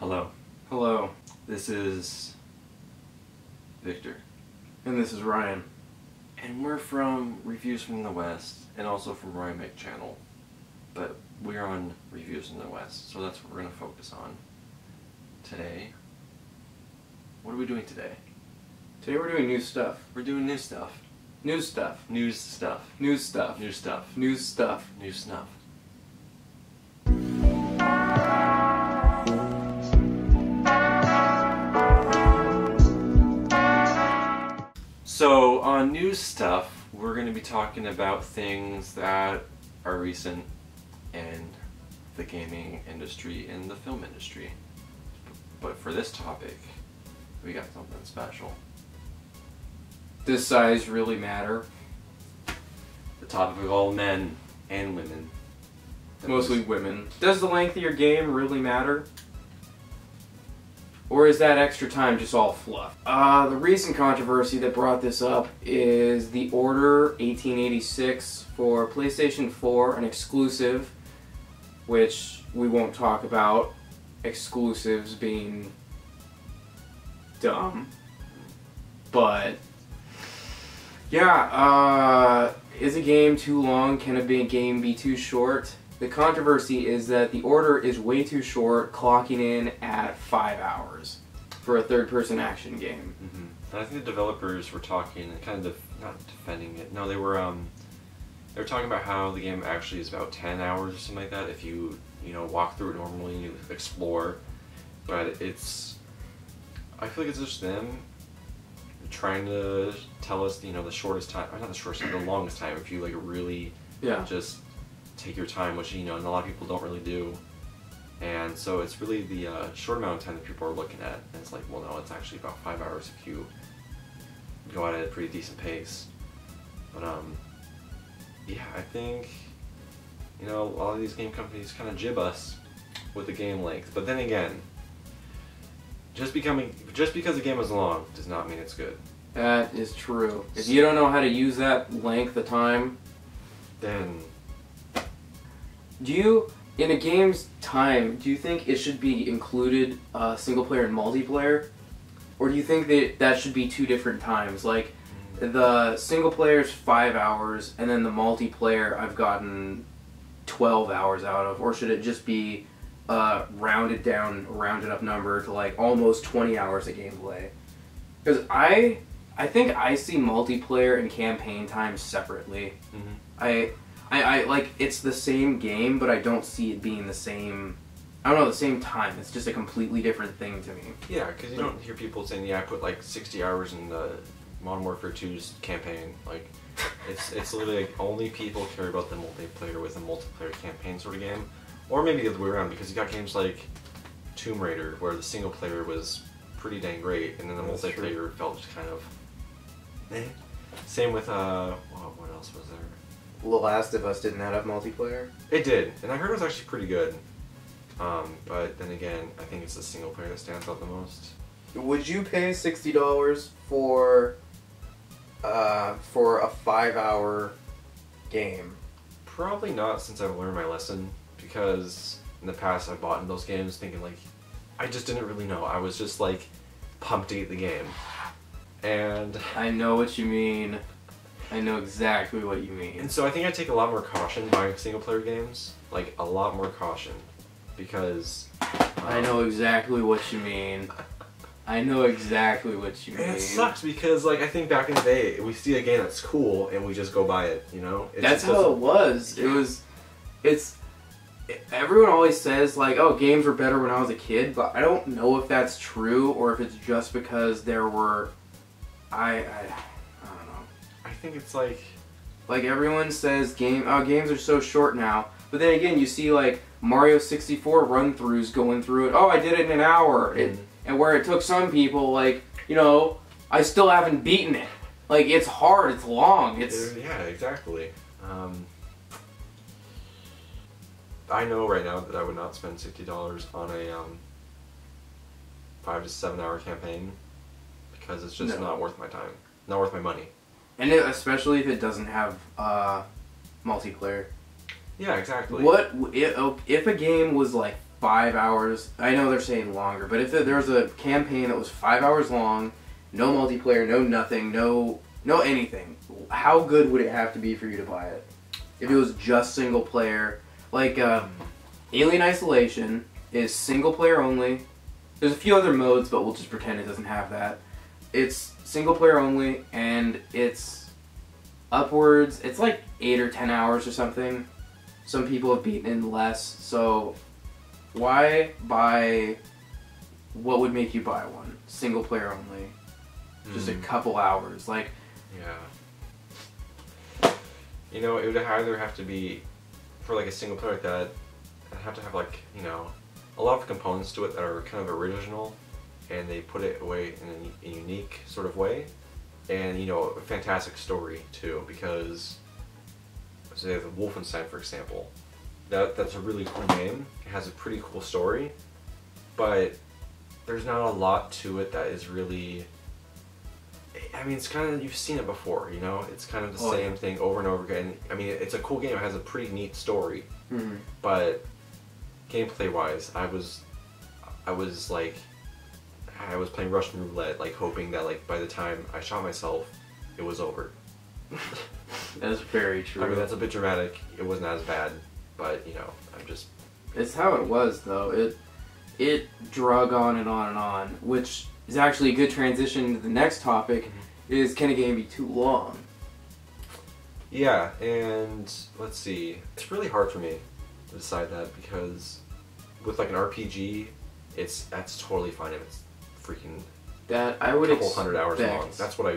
Hello. Hello. This is Victor. And this is Ryan. And we're from Reviews from the West, and also from Roy Mick channel. But we're on Reviews from the West, so that's what we're going to focus on today. What are we doing today? Today we're doing new stuff. We're doing new stuff. New stuff. News stuff. New stuff. New stuff. New stuff. New snuff. So, on news stuff, we're going to be talking about things that are recent in the gaming industry and the film industry. But for this topic, we got something special. Does size really matter? The topic of all men and women. Mostly women. Does the length of your game really matter? Or is that extra time just all fluff? The recent controversy that brought this up is the Order 1886 for PlayStation 4, an exclusive, which we won't talk about. Exclusives being dumb. But, yeah, is a game too long? Can a game be too short? The controversy is that the Order is way too short, clocking in at 5 hours for a third-person action game. Mm-hmm. And I think the developers were talking, kind of not defending it. No, they were talking about how the game actually is about 10 hours or something like that if you walk through it normally and you explore. But it's, I feel like it's just them trying to tell us, the shortest time, or not the shortest time, the longest time if you really just take your time, which and a lot of people don't really do. And so it's really the short amount of time that people are looking at, and it's like, well, no, it's actually about 5 hours if you go at it at a pretty decent pace. But yeah, I think a lot of these game companies kind of jib us with the game length. But then again, just because a game is long does not mean it's good. That is true. If you don't know how to use that length of time, then in a game's time, do you think it should be included single player and multiplayer? Or do you think that should be two different times? Like, the single player is 5 hours, and then the multiplayer I've gotten 12 hours out of? Or should it just be rounded up number to almost 20 hours of gameplay? Because I think I see multiplayer and campaign time separately. Mm-hmm. I like, it's the same game, but I don't see it being the same time. It's just a completely different thing to me. Yeah, because you don't hear people saying, yeah, I put 60 hours in the Modern Warfare 2's campaign. It's literally only people care about the multiplayer with a multiplayer campaign sort of game. Or maybe the other way around, because you got games like Tomb Raider, where the single player was pretty dang great, and then the multiplayer felt just kind of eh. Same with, what else was there? The Last of Us didn't have multiplayer? It did, and I heard it was actually pretty good. But then again, I think it's the single player that stands out the most. Would you pay $60 for a 5-hour game? Probably not, since I've learned my lesson, because in the past I've bought in those games thinking I just didn't really know. I was just pumped to get the game. And I know what you mean. I know exactly what you mean. And so I think I take a lot more caution buying single player games. A lot more caution. Because I know exactly what you mean. I know exactly what you mean. And it sucks because I think back in the day we see a game that's cool and we just go buy it, That's how it was. Yeah. Everyone always says oh, games were better when I was a kid, but I don't know if that's true or if it's just because there were I don't know. I think it's everyone says games are so short now, but then again you see Mario 64 run-throughs going through it. Oh, I did it in an hour. And where it took some people I still haven't beaten it. It's hard, it's long, yeah, exactly. I know right now that I would not spend $60 on a 5 to 7 hour campaign because it's just not worth my time, not worth my money. And especially if it doesn't have multiplayer. Yeah, exactly. What if a game was 5 hours, I know they're saying longer, but if there was a campaign that was 5 hours long, no multiplayer, no nothing, no anything, how good would it have to be for you to buy it? If it was just single player, like Alien Isolation is single player only. There's a few other modes, but we'll just pretend it doesn't have that. It's single player only, and it's upwards, it's like 8 or 10 hours or something. Some people have beaten in less, so why buy, what would make you buy one? Single player only. Just a couple hours, like. Yeah. You know, it would either have to be, for like a single player like that, I'd have to have like, you know, a lot of components to it that are kind of original, and they put it away in a unique sort of way, and you know, a fantastic story too, because say the Wolfenstein, for example, that's a really cool game. It has a pretty cool story, but there's not a lot to it that is really, I mean, it's kind of, you've seen it before, you know? It's kind of the same thing over and over again. I mean, it's a cool game. It has a pretty neat story, but gameplay-wise, I was playing Russian roulette, like hoping that like by the time I shot myself, it was over. That's very true. I mean, that's a bit dramatic. It wasn't as bad, but you know, I'm just. It's how it was though. It drug on and on and on, which is actually a good transition to the next topic. Is, can a game be too long? Yeah, and let's see. It's really hard for me to decide that, because with like an RPG, that's totally fine if it's freaking that I would couple hundred hours long. expect. That's what I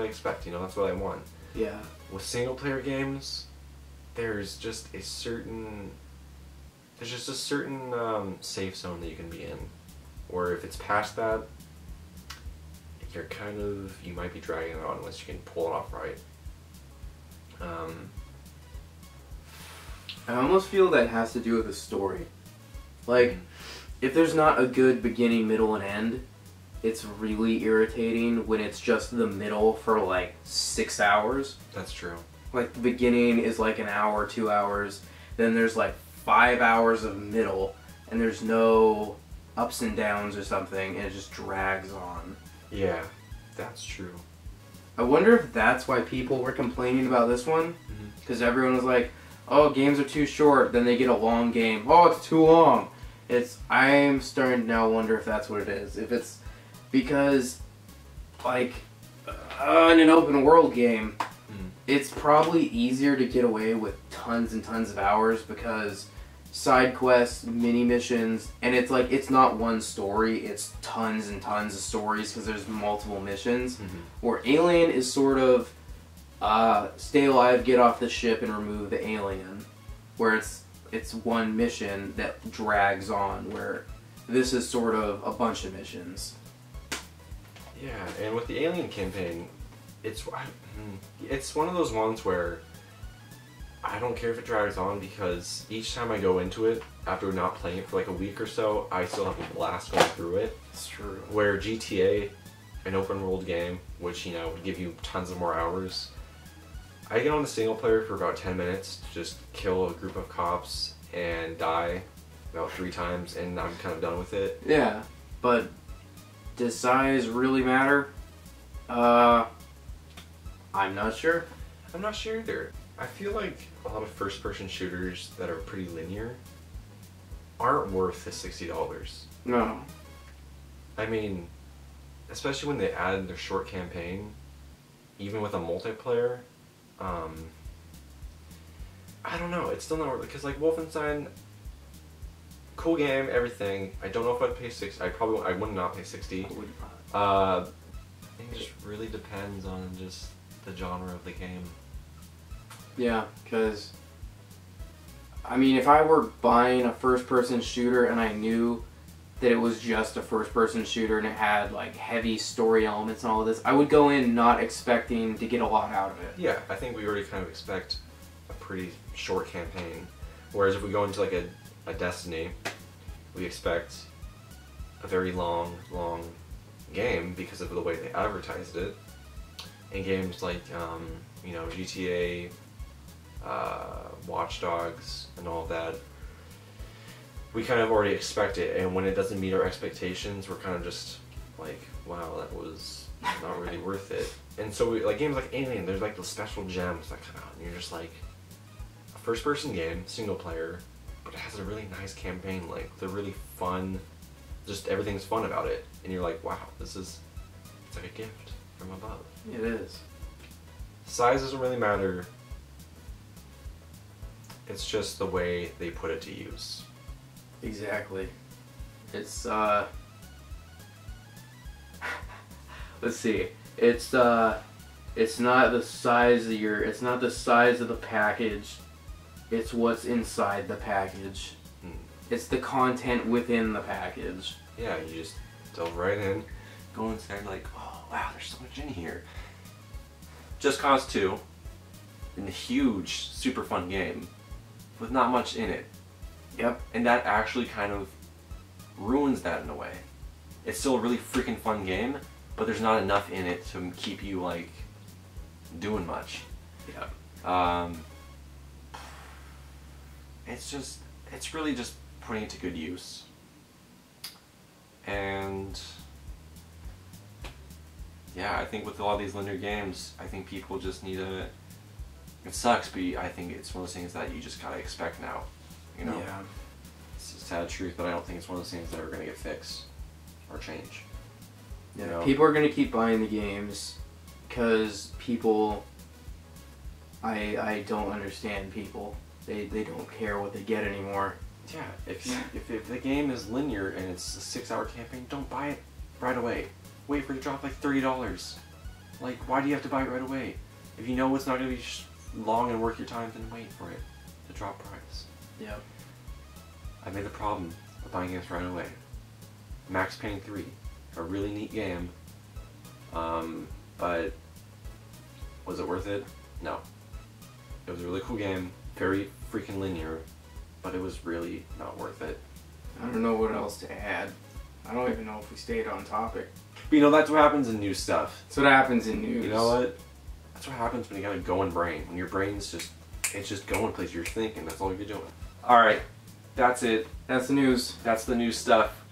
expect. You know, that's what I want. Yeah. With single player games, there's just a certain safe zone that you can be in, or if it's past that, you might be dragging it on unless you can pull it off right. I almost feel that has to do with the story. Like, if there's not a good beginning, middle, and end, it's really irritating when it's just the middle for like 6 hours. That's true. Like, the beginning is like an hour, 2 hours, then there's like 5 hours of middle, and there's no ups and downs or something, and it just drags on. Yeah, that's true. I wonder if that's why people were complaining about this one, because everyone was like, oh, games are too short, then they get a long game. Oh, it's too long. I'm starting to now wonder if that's what it is. If it's because, like, in an open world game, it's probably easier to get away with tons and tons of hours, because side quests, mini missions, and it's like, it's not one story, it's tons and tons of stories because there's multiple missions. Where Alien is sort of stay alive, get off the ship, and remove the alien, where it's one mission that drags on, where this is sort of a bunch of missions. Yeah, and with the Alien campaign, it's one of those ones where I don't care if it drags on, because each time I go into it, after not playing it for like a week or so, I still have a blast going through it. It's true. Where GTA, an open world game, which, you know, would give you tons of more hours, I get on the single player for about 10 minutes to just kill a group of cops and die about 3 times, and I'm kind of done with it. Yeah, but does size really matter? I'm not sure. I'm not sure either. I feel like a lot of first-person shooters that are pretty linear aren't worth the $60. No. I mean, especially when they add their short campaign, even with a multiplayer, I don't know, it's still not worth it, because like Wolfenstein, cool game, everything. I don't know if I'd pay 60. I would not pay 60. I would not. I think it just really depends on just the genre of the game. Yeah, because I mean, if I were buying a first-person shooter and I knew that it was just a first-person shooter and it had like heavy story elements and all of this, I would go in not expecting to get a lot out of it. Yeah, I think we already kind of expect a pretty short campaign. Whereas if we go into like a Destiny, we expect a very long game because of the way they advertised it. And games like, you know, GTA, Watch Dogs, and all that, we kind of already expect it, and when it doesn't meet our expectations, we're kind of just like, wow, that was not really worth it. And so we, like games like Alien, there's like the special gems that come out, and you're just like, a first-person game, single player, but it has a really nice campaign. Like they're really fun, just everything's fun about it, and you're like, wow, it's like a gift from above. It is. Size doesn't really matter. It's just the way they put it to use. Exactly. It's let's see. It's not the size of it's not the size of the package. It's what's inside the package. It's the content within the package. Yeah, you just delve right in, go inside like, oh wow, there's so much in here. Just Cause 2, a huge, super fun game, with not much in it. Yep. And that actually kind of ruins that in a way. It's still a really freaking fun game, but there's not enough in it to keep you like doing much. Yep. It's really just putting it to good use. And yeah, I think with a lot of these linear games, I think people just need to, it sucks, but I think it's one of those things that you just gotta expect now, you know? Yeah. It's a sad truth, but I don't think it's one of those things that are gonna get fixed or change. Yeah. You know? People are gonna keep buying the games because people, I don't understand people. They don't care what they get anymore. Yeah, if the game is linear and it's a 6-hour campaign, don't buy it right away. Wait for it to drop like $30. Like, why do you have to buy it right away? If you know it's not going to be long and worth your time, then wait for it to drop price. Yeah. I made the problem of buying games right away. Max Payne 3, a really neat game, but was it worth it? No. It was a really cool game, very freaking linear, but it was really not worth it. I don't know what else to add. I don't even know if we stayed on topic. But you know, that's what happens in new stuff. That's what happens in news. You know what? That's what happens when you got a going brain. When your brain's it's just going places. You're thinking. That's all you're doing. Alright. That's it. That's the news. That's the new stuff.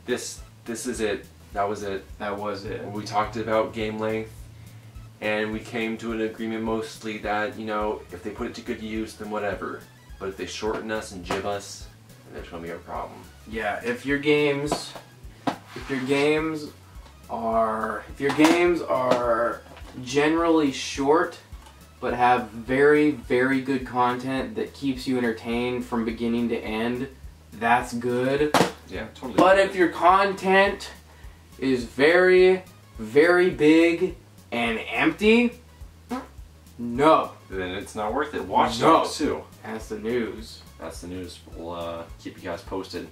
This is it. That was it. That was it. We talked about game length, and we came to an agreement mostly that, you know, if they put it to good use, then whatever. But if they shorten us and jib us, then there's gonna be a problem. Yeah, if your games are generally short but have very, very good content that keeps you entertained from beginning to end, that's good. Yeah, totally. But if your content is very, very big and empty, no. Then it's not worth it. Watch Dogs too. That's the news. That's the news. We'll keep you guys posted.